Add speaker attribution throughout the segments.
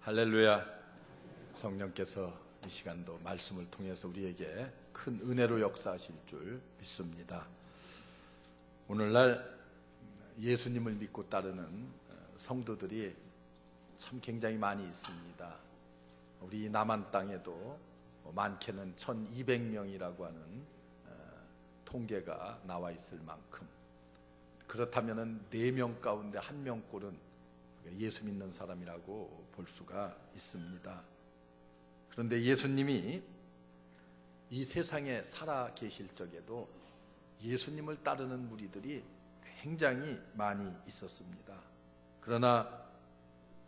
Speaker 1: 할렐루야. 성령께서 이 시간도 말씀을 통해서 우리에게 큰 은혜로 역사하실 줄 믿습니다. 오늘날 예수님을 믿고 따르는 성도들이 참 굉장히 많이 있습니다. 우리 남한 땅에도 많게는 1200명이라고 하는 통계가 나와 있을 만큼, 그렇다면 4명 가운데 1명꼴은 예수 믿는 사람이라고 볼 수가 있습니다. 그런데 예수님이 이 세상에 살아 계실 적에도 예수님을 따르는 무리들이 굉장히 많이 있었습니다. 그러나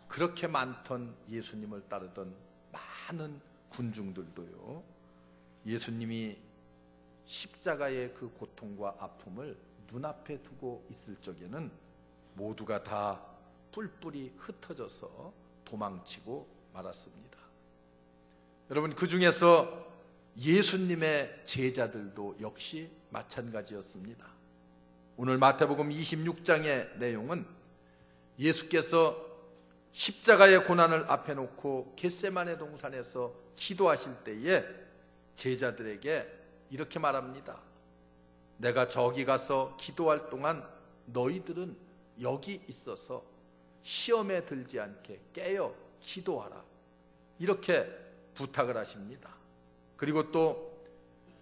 Speaker 1: 그렇게 많던 예수님을 따르던 많은 군중들도요, 예수님이 십자가의 그 고통과 아픔을 눈앞에 두고 있을 적에는 모두가 다 뿔뿔이 흩어져서 도망치고 말았습니다. 여러분, 그 중에서 예수님의 제자들도 역시 마찬가지였습니다. 오늘 마태복음 26장의 내용은 예수께서 십자가의 고난을 앞에 놓고 겟세마네 동산에서 기도하실 때에 제자들에게 이렇게 말합니다. 내가 저기 가서 기도할 동안 너희들은 여기 있어서 시험에 들지 않게 깨어 기도하라, 이렇게 부탁을 하십니다. 그리고 또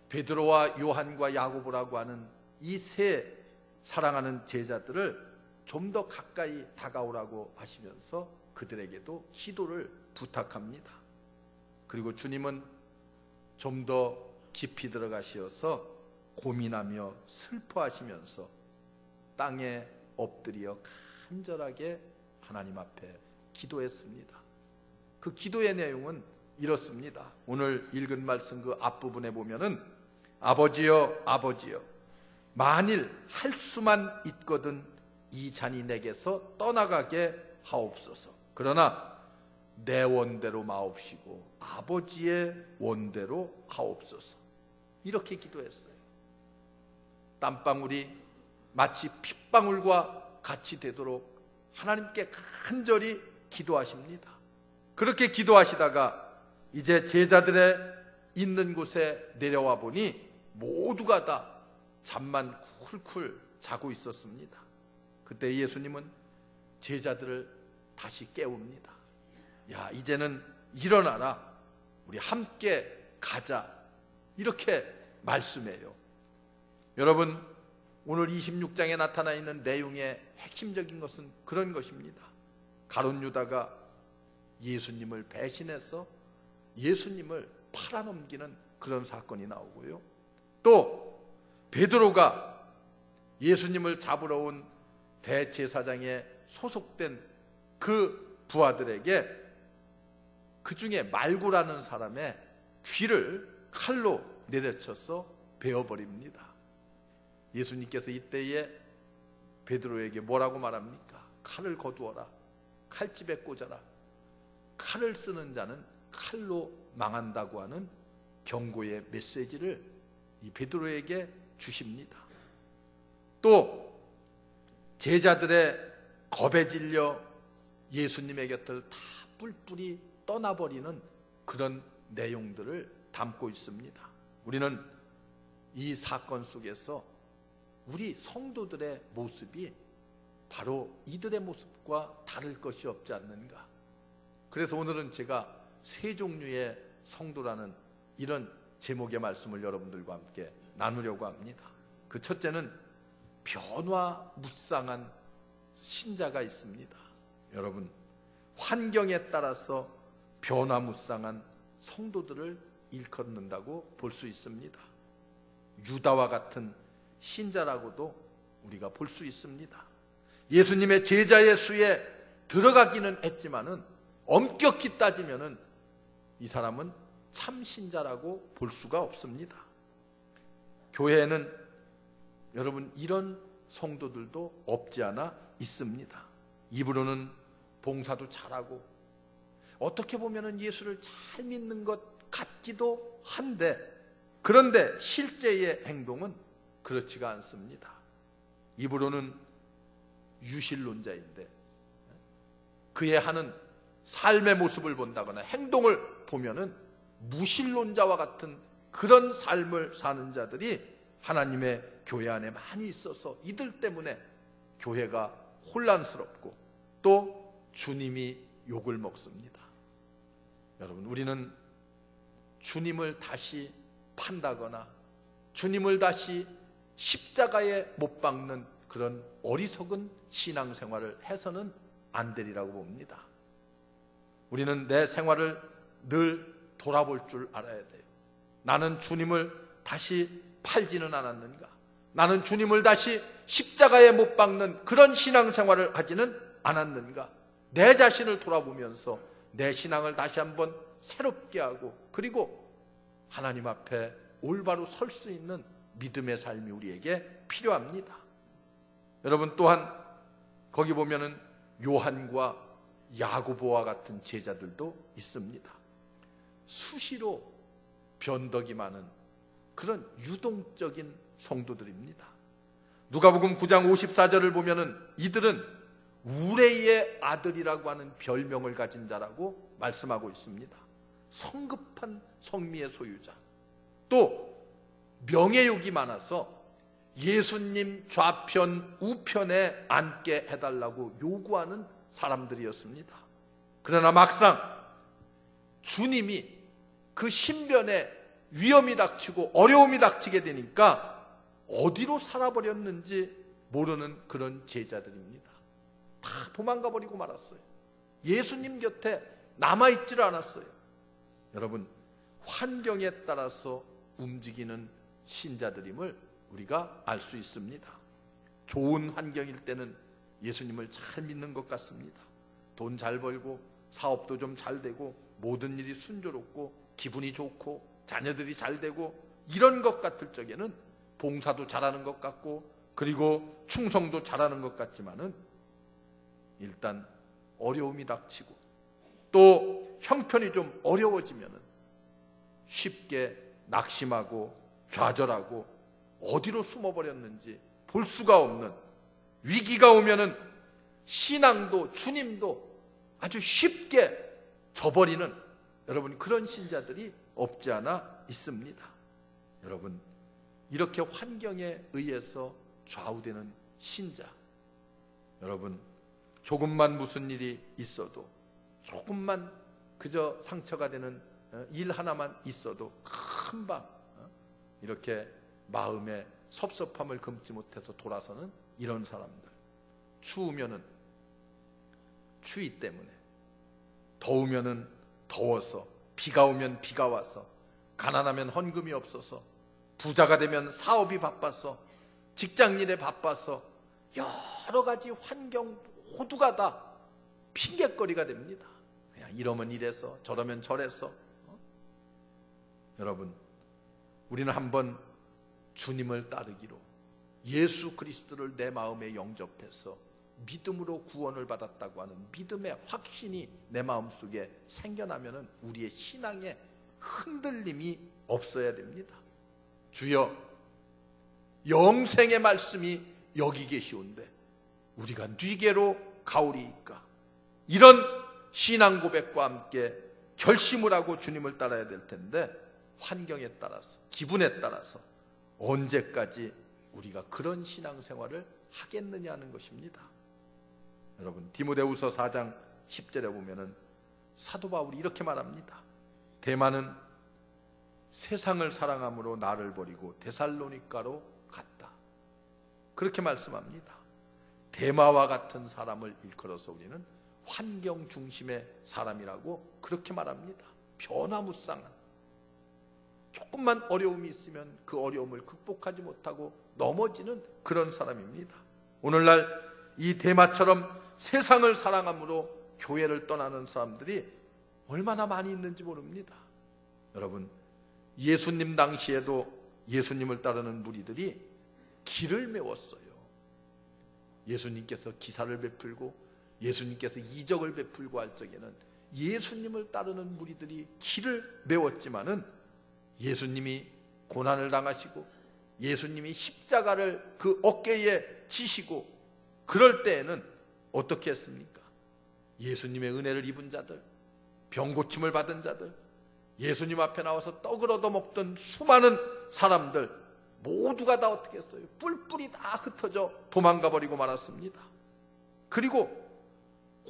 Speaker 1: 베드로와 요한과 야고보라고 하는 이 세 사랑하는 제자들을 좀 더 가까이 다가오라고 하시면서 그들에게도 기도를 부탁합니다. 그리고 주님은 좀 더 깊이 들어가셔서 고민하며 슬퍼하시면서 땅에 엎드려 간절하게 하나님 앞에 기도했습니다. 그 기도의 내용은 이렇습니다. 오늘 읽은 말씀 그 앞부분에 보면은 아버지여 아버지여, 만일 할 수만 있거든 이 잔이 내게서 떠나가게 하옵소서. 그러나 내 원대로 마옵시고 아버지의 원대로 하옵소서. 이렇게 기도했어요. 땀방울이 마치 핏방울과 같이 되도록 하나님께 간절히 기도하십니다. 그렇게 기도하시다가 이제 제자들의 있는 곳에 내려와 보니 모두가 다 잠만 쿨쿨 자고 있었습니다. 그때 예수님은 제자들을 다시 깨웁니다. 야, 이제는 일어나라, 우리 함께 가자, 이렇게 말씀해요. 여러분, 오늘 26장에 나타나 있는 내용의 핵심적인 것은 그런 것입니다. 가룟 유다가 예수님을 배신해서 예수님을 팔아넘기는 그런 사건이 나오고요, 또 베드로가 예수님을 잡으러 온 대제사장에 소속된 그 부하들에게 그 중에 말고라는 사람의 귀를 칼로 내려쳐서 베어버립니다. 예수님께서 이때에 베드로에게 뭐라고 말합니까? 칼을 거두어라, 칼집에 꽂아라, 칼을 쓰는 자는 칼로 망한다고 하는 경고의 메시지를 이 베드로에게 주십니다. 또 제자들의 겁에 질려 예수님의 곁을 다 뿔뿔이 떠나버리는 그런 내용들을 담고 있습니다. 우리는 이 사건 속에서 우리 성도들의 모습이 바로 이들의 모습과 다를 것이 없지 않는가. 그래서 오늘은 제가 세 종류의 성도라는 이런 제목의 말씀을 여러분들과 함께 나누려고 합니다. 그 첫째는 변화무쌍한 신자가 있습니다. 여러분, 환경에 따라서 변화무쌍한 성도들을 일컫는다고 볼 수 있습니다. 유다와 같은 신자라고도 우리가 볼 수 있습니다. 예수님의 제자의 수에 들어가기는 했지만은 엄격히 따지면은 이 사람은 참 신자라고 볼 수가 없습니다. 교회에는 여러분 이런 성도들도 없지 않아 있습니다. 입으로는 봉사도 잘하고 어떻게 보면은 예수를 잘 믿는 것 같기도 한데, 그런데 실제의 행동은 그렇지가 않습니다. 입으로는 유실론자인데 그의 하는 삶의 모습을 본다거나 행동을 보면은 무신론자와 같은 그런 삶을 사는 자들이 하나님의 교회 안에 많이 있어서 이들 때문에 교회가 혼란스럽고 또 주님이 욕을 먹습니다. 여러분, 우리는 주님을 다시 판다거나 주님을 다시 십자가에 못 박는 그런 어리석은 신앙생활을 해서는 안 되리라고 봅니다. 우리는 내 생활을 늘 돌아볼 줄 알아야 돼요. 나는 주님을 다시 팔지는 않았는가? 나는 주님을 다시 십자가에 못 박는 그런 신앙생활을 하지는 않았는가? 내 자신을 돌아보면서 내 신앙을 다시 한번 새롭게 하고 그리고 하나님 앞에 올바로 설 수 있는 믿음의 삶이 우리에게 필요합니다. 여러분, 또한 거기 보면은 요한과 야고보와 같은 제자들도 있습니다. 수시로 변덕이 많은 그런 유동적인 성도들입니다. 누가복음 9장 54절을 보면은 이들은 우레의 아들이라고 하는 별명을 가진 자라고 말씀하고 있습니다. 성급한 성미의 소유자, 또 명예욕이 많아서 예수님 좌편 우편에 앉게 해달라고 요구하는 사람들이었습니다. 그러나 막상 주님이 그 신변에 위험이 닥치고 어려움이 닥치게 되니까 어디로 살아버렸는지 모르는 그런 제자들입니다. 다 도망가 버리고 말았어요. 예수님 곁에 남아있지를 않았어요. 여러분, 환경에 따라서 움직이는 신자들임을 우리가 알 수 있습니다. 좋은 환경일 때는 예수님을 잘 믿는 것 같습니다. 돈 잘 벌고 사업도 좀 잘 되고 모든 일이 순조롭고 기분이 좋고 자녀들이 잘 되고 이런 것 같을 적에는 봉사도 잘하는 것 같고 그리고 충성도 잘하는 것 같지만은 일단 어려움이 닥치고 또 형편이 좀 어려워지면은 쉽게 낙심하고 좌절하고 어디로 숨어버렸는지 볼 수가 없는, 위기가 오면은 신앙도 주님도 아주 쉽게 저버리는 여러분, 그런 신자들이 없지 않아 있습니다. 여러분, 이렇게 환경에 의해서 좌우되는 신자, 여러분, 조금만 무슨 일이 있어도, 조금만 그저 상처가 되는 일 하나만 있어도 금방 이렇게 마음에 섭섭함을 금치 못해서 돌아서는 이런 사람들. 추우면은 추위 때문에, 더우면은 더워서, 비가 오면 비가 와서, 가난하면 헌금이 없어서, 부자가 되면 사업이 바빠서, 직장일에 바빠서 여러 가지 환경 모두가 다 핑계거리가 됩니다. 그냥 이러면 이래서 저러면 저래서. 여러분, 우리는 한번 주님을 따르기로 예수 그리스도를 내 마음에 영접해서 믿음으로 구원을 받았다고 하는 믿음의 확신이 내 마음속에 생겨나면 우리의 신앙에 흔들림이 없어야 됩니다. 주여, 영생의 말씀이 여기 계시온데 우리가 뉘게로 가오리이까? 이런 신앙 고백과 함께 결심을 하고 주님을 따라야 될 텐데 환경에 따라서, 기분에 따라서 언제까지 우리가 그런 신앙생활을 하겠느냐는 것입니다. 여러분, 디모데후서 4장 10절에 보면은 사도 바울이 이렇게 말합니다. 대마는 세상을 사랑함으로 나를 버리고 데살로니가로 갔다. 그렇게 말씀합니다. 대마와 같은 사람을 일컬어서 우리는 환경 중심의 사람이라고 그렇게 말합니다. 변화무쌍한, 조금만 어려움이 있으면 그 어려움을 극복하지 못하고 넘어지는 그런 사람입니다. 오늘날 이 대마처럼 세상을 사랑함으로 교회를 떠나는 사람들이 얼마나 많이 있는지 모릅니다. 여러분, 예수님 당시에도 예수님을 따르는 무리들이 길을 메웠어요. 예수님께서 기사를 베풀고 예수님께서 이적을 베풀고 할 적에는 예수님을 따르는 무리들이 길을 메웠지만은 예수님이 고난을 당하시고 예수님이 십자가를 그 어깨에 지시고 그럴 때에는 어떻게 했습니까? 예수님의 은혜를 입은 자들, 병고침을 받은 자들, 예수님 앞에 나와서 떡을 얻어먹던 수많은 사람들 모두가 다 어떻게 했어요? 뿔뿔이 다 흩어져 도망가 버리고 말았습니다. 그리고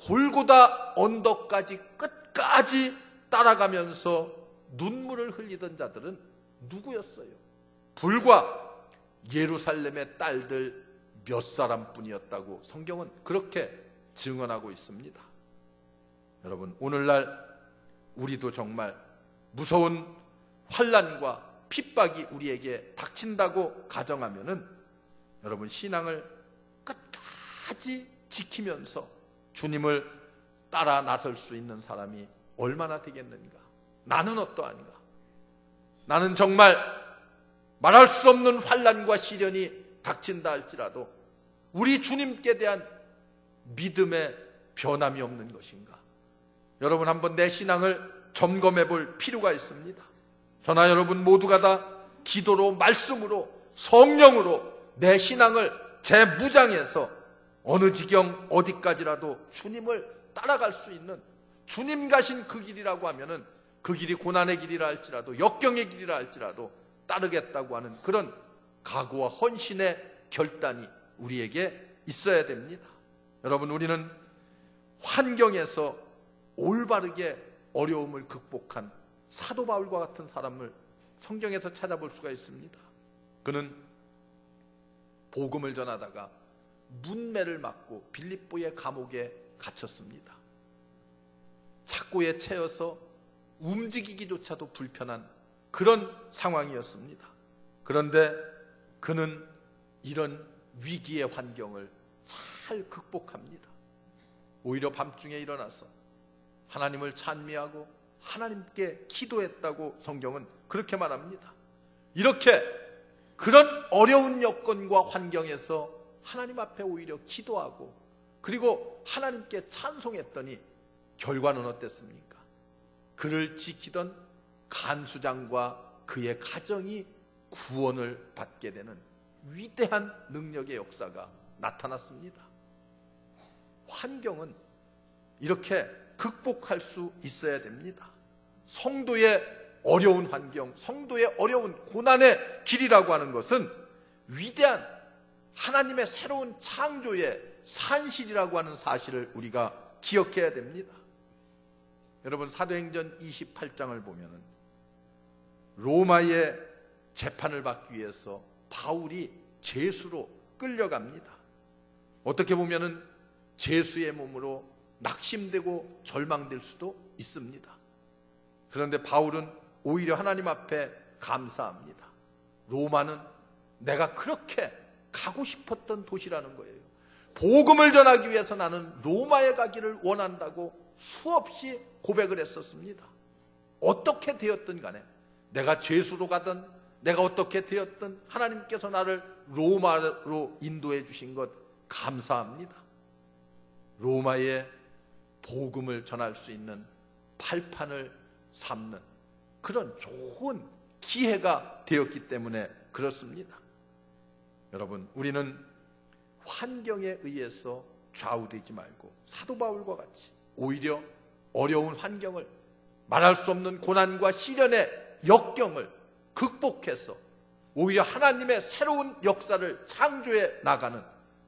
Speaker 1: 골고다 언덕까지 끝까지 따라가면서 눈물을 흘리던 자들은 누구였어요? 불과 예루살렘의 딸들 몇 사람뿐이었다고 성경은 그렇게 증언하고 있습니다. 여러분, 오늘날 우리도 정말 무서운 환난과 핍박이 우리에게 닥친다고 가정하면은 여러분, 신앙을 끝까지 지키면서 주님을 따라 나설 수 있는 사람이 얼마나 되겠는가? 나는 어떠한가? 나는 정말 말할 수 없는 환난과 시련이 닥친다 할지라도 우리 주님께 대한 믿음의 변함이 없는 것인가? 여러분, 한번 내 신앙을 점검해 볼 필요가 있습니다. 저나 여러분 모두가 다 기도로, 말씀으로, 성령으로 내 신앙을 재무장해서 어느 지경 어디까지라도 주님을 따라갈 수 있는, 주님 가신 그 길이라고 하면은 그 길이 고난의 길이라 할지라도 역경의 길이라 할지라도 따르겠다고 하는 그런 각오와 헌신의 결단이 우리에게 있어야 됩니다. 여러분, 우리는 환경에서 올바르게 어려움을 극복한 사도 바울과 같은 사람을 성경에서 찾아볼 수가 있습니다. 그는 복음을 전하다가 문매를 맞고 빌립보의 감옥에 갇혔습니다. 착고에 채여서 움직이기조차도 불편한 그런 상황이었습니다. 그런데 그는 이런 위기의 환경을 잘 극복합니다. 오히려 밤중에 일어나서 하나님을 찬미하고 하나님께 기도했다고 성경은 그렇게 말합니다. 이렇게 그런 어려운 여건과 환경에서 하나님 앞에 오히려 기도하고 그리고 하나님께 찬송했더니 결과는 어땠습니까? 그를 지키던 간수장과 그의 가정이 구원을 받게 되는 위대한 능력의 역사가 나타났습니다. 환경은 이렇게 극복할 수 있어야 됩니다. 성도의 어려운 환경, 성도의 어려운 고난의 길이라고 하는 것은 위대한 하나님의 새로운 창조의 산실이라고 하는 사실을 우리가 기억해야 됩니다. 여러분, 사도행전 28장을 보면은 로마의 재판을 받기 위해서 바울이 죄수로 끌려갑니다. 어떻게 보면은 죄수의 몸으로 낙심되고 절망될 수도 있습니다. 그런데 바울은 오히려 하나님 앞에 감사합니다. 로마는 내가 그렇게 가고 싶었던 도시라는 거예요. 복음을 전하기 위해서 나는 로마에 가기를 원한다고 수없이 고백을 했었습니다. 어떻게 되었든 간에 내가 죄수로 가든 내가 어떻게 되었든 하나님께서 나를 로마로 인도해 주신 것 감사합니다. 로마에 복음을 전할 수 있는 발판을 삼는 그런 좋은 기회가 되었기 때문에 그렇습니다. 여러분, 우리는 환경에 의해서 좌우되지 말고 사도 바울과 같이 오히려 어려운 환경을, 말할 수 없는 고난과 시련의 역경을 극복해서 오히려 하나님의 새로운 역사를 창조해 나가는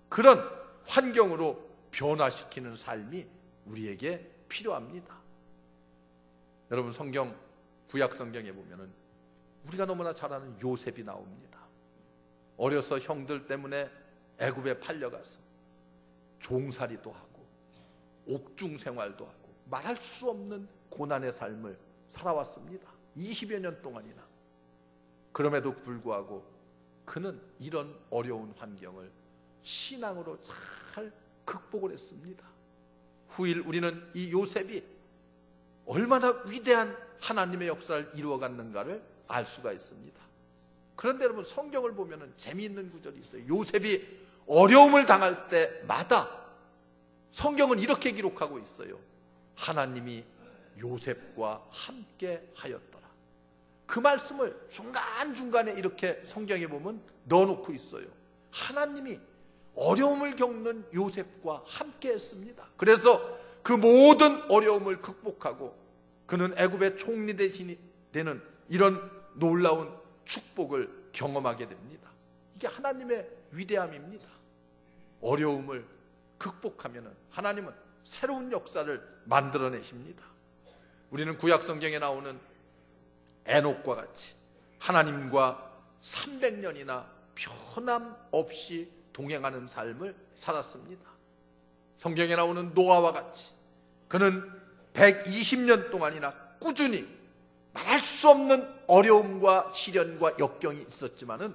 Speaker 1: 그런 환경으로 변화시키는 삶이 우리에게 필요합니다. 여러분, 성경, 구약 성경에 보면은 우리가 너무나 잘 아는 요셉이 나옵니다. 어려서 형들 때문에 애굽에 팔려가서 종살이도 하고 옥중 생활도 하고 말할 수 없는 고난의 삶을 살아왔습니다. 20여 년 동안이나. 그럼에도 불구하고 그는 이런 어려운 환경을 신앙으로 잘 극복을 했습니다. 후일 우리는 이 요셉이 얼마나 위대한 하나님의 역사를 이루어갔는가를 알 수가 있습니다. 그런데 여러분, 성경을 보면 재미있는 구절이 있어요. 요셉이 어려움을 당할 때마다 성경은 이렇게 기록하고 있어요. 하나님이 요셉과 함께 하였더라. 그 말씀을 중간중간에 이렇게 성경에 보면 넣어놓고 있어요. 하나님이 어려움을 겪는 요셉과 함께 했습니다. 그래서 그 모든 어려움을 극복하고 그는 애굽의 총리 대신이 되는 이런 놀라운 축복을 경험하게 됩니다. 이게 하나님의 위대함입니다. 어려움을 극복하면 하나님은 새로운 역사를 만들어내십니다. 우리는 구약 성경에 나오는 에녹과 같이 하나님과 300년이나 변함없이 동행하는 삶을 살았습니다. 성경에 나오는 노아와 같이 그는 120년 동안이나 꾸준히 말할 수 없는 어려움과 시련과 역경이 있었지만은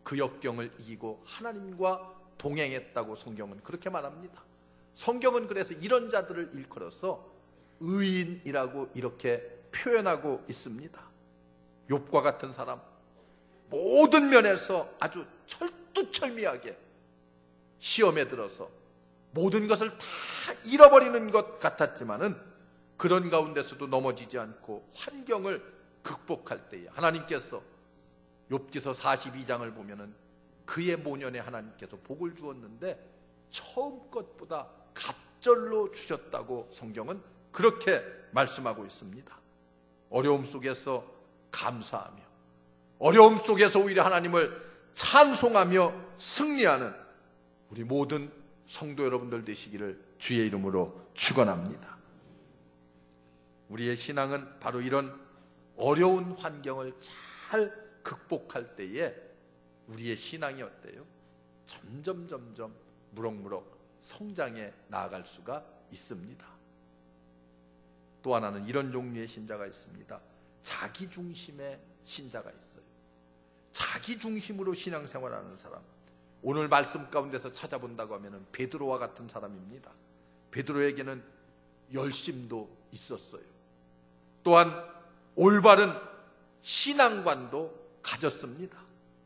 Speaker 1: 그 역경을 이기고 하나님과 동행했다고 성경은 그렇게 말합니다. 성경은 그래서 이런 자들을 일컬어서 의인이라고 이렇게 표현하고 있습니다. 욥과 같은 사람, 모든 면에서 아주 철두철미하게 시험에 들어서 모든 것을 다 잃어버리는 것 같았지만은 그런 가운데서도 넘어지지 않고 환경을 극복할 때에 하나님께서 욥기서 42장을 보면은 그의 모년에 하나님께서 복을 주었는데 처음 것보다 갑절로 주셨다고 성경은 그렇게 말씀하고 있습니다. 어려움 속에서 감사하며 어려움 속에서 오히려 하나님을 찬송하며 승리하는 우리 모든 성도 여러분들 되시기를 주의 이름으로 축원합니다. 우리의 신앙은 바로 이런 어려운 환경을 잘 극복할 때에 우리의 신앙이 어때요? 점점 무럭무럭 성장해 나아갈 수가 있습니다. 또 하나는 이런 종류의 신자가 있습니다. 자기 중심의 신자가 있어요. 자기 중심으로 신앙생활하는 사람, 오늘 말씀 가운데서 찾아본다고 하면 베드로와 같은 사람입니다. 베드로에게는 열심도 있었어요. 또한 올바른 신앙관도 가졌습니다.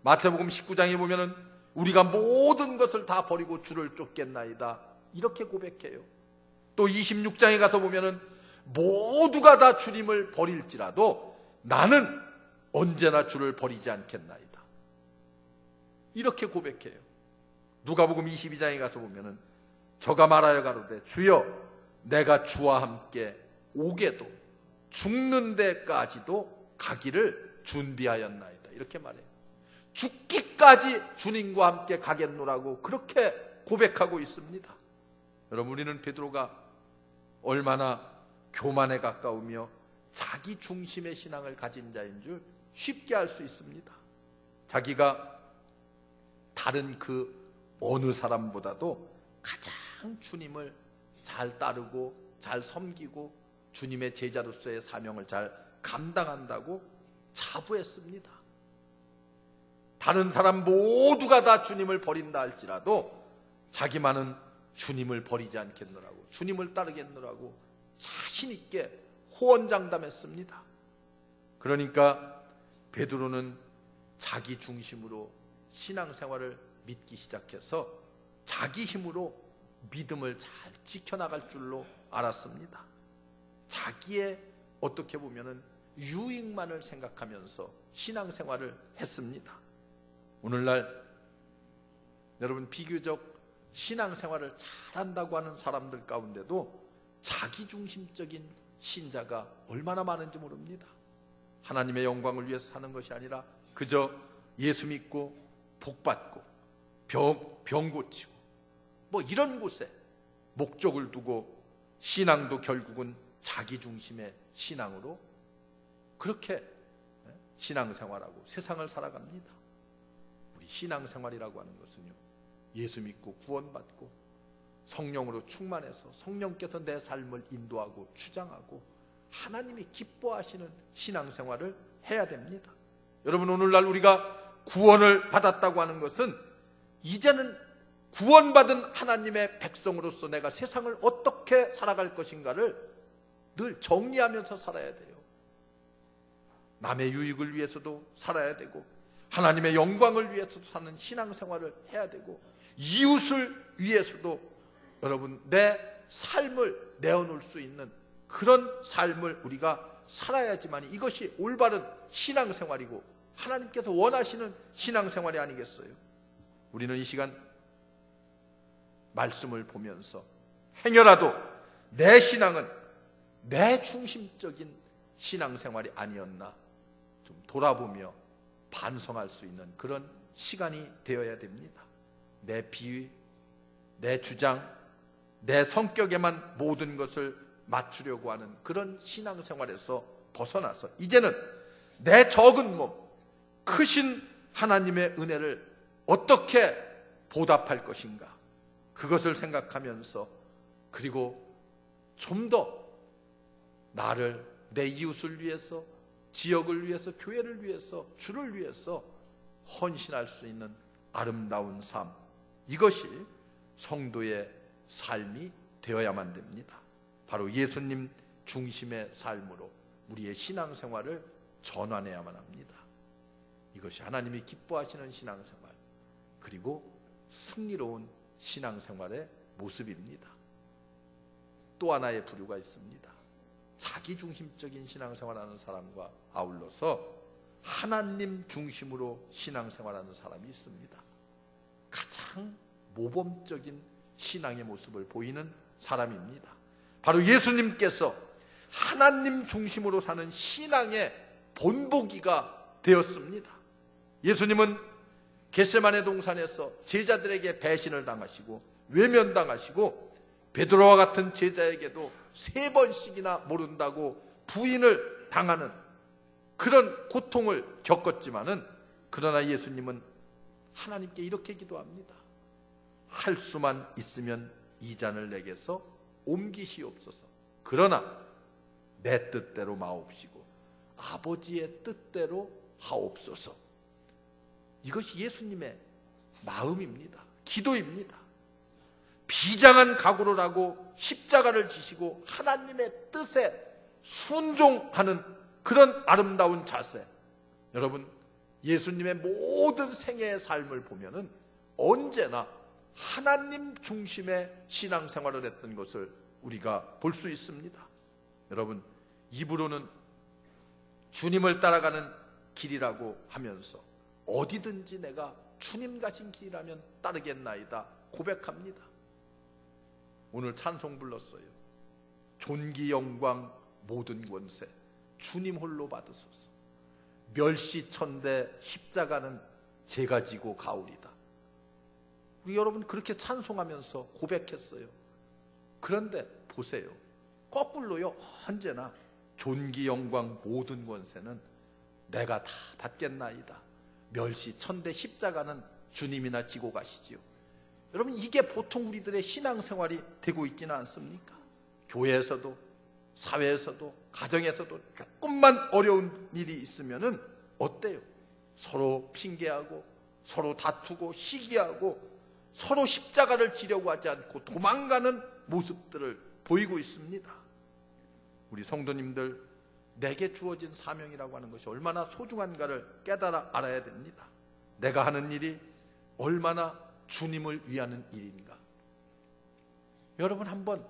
Speaker 1: 마태복음 19장에 보면은 우리가 모든 것을 다 버리고 주를 쫓겠나이다 이렇게 고백해요. 또 26장에 가서 보면은 모두가 다 주님을 버릴지라도 나는 언제나 주를 버리지 않겠나이다 이렇게 고백해요. 누가복음 22장에 가서 보면은 저가 말하여 가로되 주여 내가 주와 함께 오게도 죽는 데까지도 가기를 준비하였나이다 이렇게 말해요. 죽기까지 주님과 함께 가겠노라고 그렇게 고백하고 있습니다. 여러분, 우리는 베드로가 얼마나 교만에 가까우며 자기 중심의 신앙을 가진 자인 줄 쉽게 알 수 있습니다. 자기가 다른 그 어느 사람보다도 가장 주님을 잘 따르고 잘 섬기고 주님의 제자로서의 사명을 잘 감당한다고 자부했습니다. 다른 사람 모두가 다 주님을 버린다 할지라도 자기만은 주님을 버리지 않겠노라고, 주님을 따르겠노라고 자신 있게 호언장담했습니다. 그러니까 베드로는 자기 중심으로 신앙생활을 믿기 시작해서 자기 힘으로 믿음을 잘 지켜나갈 줄로 알았습니다. 자기의 어떻게 보면은 유익만을 생각하면서 신앙생활을 했습니다. 오늘날 여러분, 비교적 신앙생활을 잘한다고 하는 사람들 가운데도 자기중심적인 신자가 얼마나 많은지 모릅니다. 하나님의 영광을 위해서 사는 것이 아니라 그저 예수 믿고 복받고 병 고치고 뭐 이런 곳에 목적을 두고 신앙도 결국은 자기중심의 신앙으로 그렇게 신앙생활하고 세상을 살아갑니다. 우리 신앙생활이라고 하는 것은요, 예수 믿고 구원받고 성령으로 충만해서 성령께서 내 삶을 인도하고 주장하고 하나님이 기뻐하시는 신앙생활을 해야 됩니다. 여러분, 오늘날 우리가 구원을 받았다고 하는 것은 이제는 구원받은 하나님의 백성으로서 내가 세상을 어떻게 살아갈 것인가를 늘 정리하면서 살아야 돼요. 남의 유익을 위해서도 살아야 되고 하나님의 영광을 위해서도 사는 신앙생활을 해야 되고 이웃을 위해서도 여러분 내 삶을 내어놓을 수 있는 그런 삶을 우리가 살아야지만 이것이 올바른 신앙생활이고 하나님께서 원하시는 신앙생활이 아니겠어요? 우리는 이 시간 말씀을 보면서 행여라도 내 신앙은 내 중심적인 신앙생활이 아니었나 좀 돌아보며 반성할 수 있는 그런 시간이 되어야 됩니다. 내 비위, 내 주장, 내 성격에만 모든 것을 맞추려고 하는 그런 신앙생활에서 벗어나서 이제는 내 적은 몸, 크신 하나님의 은혜를 어떻게 보답할 것인가, 그것을 생각하면서, 그리고 좀 더 나를, 내 이웃을 위해서, 지역을 위해서, 교회를 위해서, 주를 위해서 헌신할 수 있는 아름다운 삶, 이것이 성도의 삶이 되어야만 됩니다. 바로 예수님 중심의 삶으로 우리의 신앙생활을 전환해야만 합니다. 이것이 하나님이 기뻐하시는 신앙생활, 그리고 승리로운 신앙생활의 모습입니다. 또 하나의 부류가 있습니다. 자기중심적인 신앙생활하는 사람과 아울러서 하나님 중심으로 신앙생활하는 사람이 있습니다. 가장 모범적인 신앙의 모습을 보이는 사람입니다. 바로 예수님께서 하나님 중심으로 사는 신앙의 본보기가 되었습니다. 예수님은 겟세마네 동산에서 제자들에게 배신을 당하시고 외면당하시고 베드로와 같은 제자에게도 3번씩이나 모른다고 부인을 당하는 그런 고통을 겪었지만은, 그러나 예수님은 하나님께 이렇게 기도합니다. 할 수만 있으면 이 잔을 내게서 옮기시옵소서. 그러나 내 뜻대로 마옵시고 아버지의 뜻대로 하옵소서. 이것이 예수님의 마음입니다. 기도입니다. 비장한 각오를 십자가를 지시고 하나님의 뜻에 순종하는 그런 아름다운 자세. 여러분, 예수님의 모든 생애의 삶을 보면은 언제나 하나님 중심의 신앙생활을 했던 것을 우리가 볼 수 있습니다. 여러분, 입으로는 주님을 따라가는 길이라고 하면서 어디든지 내가 주님 가신 길이라면 따르겠나이다 고백합니다. 오늘 찬송 불렀어요. 존귀 영광 모든 권세 주님 홀로 받으소서. 멸시천대 십자가는 제가 지고 가오리다. 우리 여러분 그렇게 찬송하면서 고백했어요. 그런데 보세요. 거꾸로요. 언제나 존귀 영광 모든 권세는 내가 다 받겠나이다. 멸시천대 십자가는 주님이나 지고 가시지요. 여러분, 이게 보통 우리들의 신앙생활이 되고 있지는 않습니까? 교회에서도, 사회에서도, 가정에서도 조금만 어려운 일이 있으면은 어때요? 서로 핑계하고, 서로 다투고, 시기하고, 서로 십자가를 지려고 하지 않고 도망가는 모습들을 보이고 있습니다. 우리 성도님들, 내게 주어진 사명이라고 하는 것이 얼마나 소중한가를 깨달아 알아야 됩니다. 내가 하는 일이 얼마나 주님을 위하는 일인가. 여러분, 한번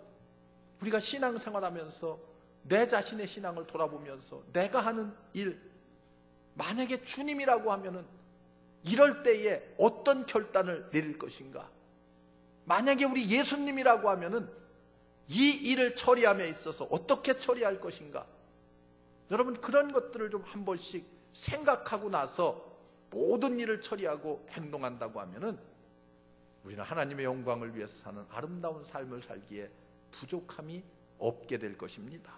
Speaker 1: 우리가 신앙생활하면서 내 자신의 신앙을 돌아보면서 내가 하는 일, 만약에 주님이라고 하면은 이럴 때에 어떤 결단을 내릴 것인가? 만약에 우리 예수님이라고 하면은 이 일을 처리함에 있어서 어떻게 처리할 것인가? 여러분, 그런 것들을 좀 한 번씩 생각하고 나서 모든 일을 처리하고 행동한다고 하면은 우리는 하나님의 영광을 위해서 사는 아름다운 삶을 살기에 부족함이 없게 될 것입니다.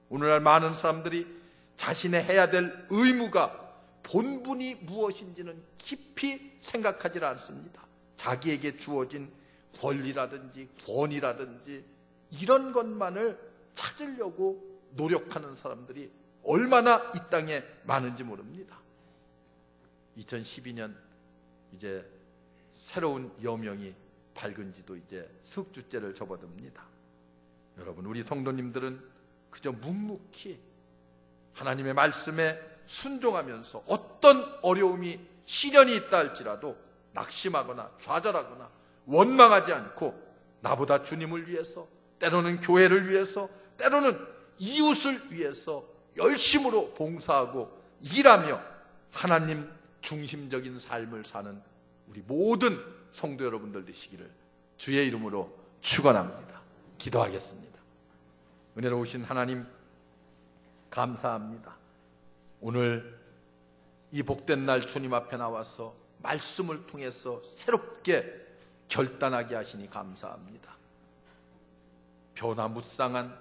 Speaker 1: 오늘날 많은 사람들이 자신의 해야 될 의무가 본분이 무엇인지는 깊이 생각하지 않습니다. 자기에게 주어진 권리라든지 권위라든지 이런 것만을 찾으려고 노력하는 사람들이 얼마나 이 땅에 많은지 모릅니다. 2012년 이제 새로운 여명이 밝은 지도 이제 석 주째를 접어듭니다. 여러분, 우리 성도님들은 그저 묵묵히 하나님의 말씀에 순종하면서 어떤 어려움이 시련이 있다 할지라도 낙심하거나 좌절하거나 원망하지 않고 나보다 주님을 위해서, 때로는 교회를 위해서, 때로는 이웃을 위해서 열심으로 봉사하고 일하며 하나님 중심적인 삶을 사는 우리 모든 성도 여러분들 되시기를 주의 이름으로 축원합니다. 기도하겠습니다. 은혜로우신 하나님 감사합니다. 오늘 이 복된 날 주님 앞에 나와서 말씀을 통해서 새롭게 결단하게 하시니 감사합니다. 변화무쌍한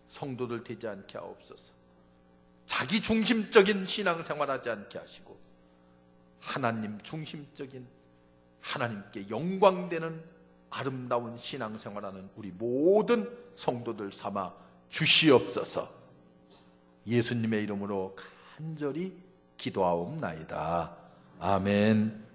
Speaker 1: 성도들 되지 않게 하옵소서. 자기 중심적인 신앙생활하지 않게 하시고 하나님 중심적인, 하나님께 영광되는 아름다운 신앙생활하는 우리 모든 성도들 삼아 주시옵소서. 예수님의 이름으로 간절히 기도하옵나이다. 아멘.